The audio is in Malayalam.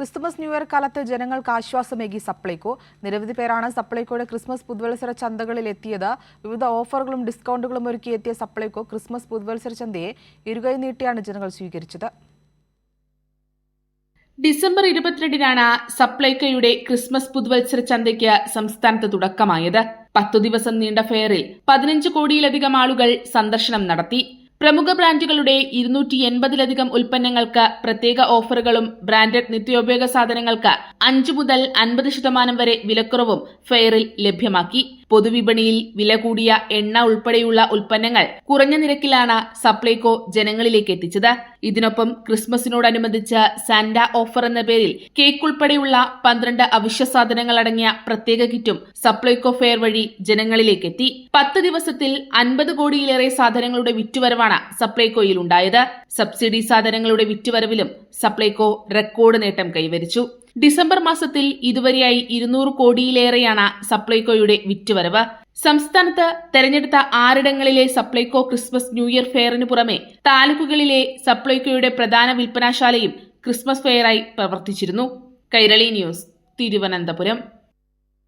ക്രിസ്മസ് ന്യൂ ഇയർ കാലത്ത് ജനങ്ങൾക്ക് ആശ്വാസമേകി സപ്ലൈകോ. നിരവധി പേരാണ് സപ്ലൈകോയുടെ ക്രിസ്മസ് പുതുവത്സര ചന്തകളിൽ എത്തിയത്. വിവിധ ഓഫറുകളും ഡിസ്കൗണ്ടുകളും ഒരുക്കിയെത്തിയ സപ്ലൈകോ ക്രിസ്മസ് പുതുവത്സര ചന്തയെ ഇരുകൈ നീട്ടിയാണ് ജനങ്ങൾ സ്വീകരിച്ചത്. ഡിസംബർ 22-നാണ് സപ്ലൈകോയുടെ ക്രിസ്മസ് പുതുവത്സര ചന്തയ്ക്ക് സംസ്ഥാനത്ത് തുടക്കമായത്. 10 ദിവസം നീണ്ട ഫെയറിൽ 15 കോടിയിലധികം ആളുകൾ സന്ദർശനം നടത്തി. പ്രമുഖ ബ്രാൻഡുകളുടെ 280-ലധികം ഉൽപ്പന്നങ്ങൾക്ക് പ്രത്യേക ഓഫറുകളും ബ്രാൻഡഡ് നിത്യോപയോഗ സാധനങ്ങൾക്ക് 5 മുതൽ 50% വരെ വിലക്കുറവും ഫെയറിൽ ലഭ്യമാക്കി. പൊതുവിപണിയിൽ വില കൂടിയ എണ്ണ ഉൾപ്പെടെയുള്ള ഉൽപ്പന്നങ്ങൾ കുറഞ്ഞ നിരക്കിലാണ് സപ്ലൈകോ ജനങ്ങളിലേക്ക് എത്തിച്ചത്. ഇതിനൊപ്പം ക്രിസ്മസിനോടനുബന്ധിച്ച് സാന്റ ഓഫർ എന്ന പേരിൽ കേക്ക് ഉൾപ്പെടെയുള്ള 12 അവശ്യ സാധനങ്ങൾ അടങ്ങിയ പ്രത്യേക കിറ്റും സപ്ലൈകോ ഫെയർ വഴി ജനങ്ങളിലേക്ക് എത്തി. 10 ദിവസത്തിൽ 50 കോടിയിലേറെ സാധനങ്ങളുടെ വിറ്റുവരവാണ് സപ്ലൈകോയിൽ ഉണ്ടായത്. സബ്സിഡി സാധനങ്ങളുടെ വിറ്റുവരവിലും സപ്ലൈകോ റെക്കോർഡ് നേട്ടം കൈവരിച്ചു. ഡിസംബർ മാസത്തിൽ ഇതുവരെയായി 200 കോടിയിലേറെയാണ് സപ്ലൈകോയുടെ വിറ്റുവരവ്. സംസ്ഥാനത്ത് തെരഞ്ഞെടുത്ത 6 ഇടങ്ങളിലെ സപ്ലൈകോ ക്രിസ്മസ് ന്യൂ ഇയർ ഫെയറിന് പുറമെ താലൂക്കുകളിലെ സപ്ലൈകോയുടെ പ്രധാന വിൽപ്പനാശാലയും ക്രിസ്മസ് ഫെയറായി പ്രവർത്തിച്ചിരുന്നു. കൈരളി ന്യൂസ്, തിരുവനന്തപുരം.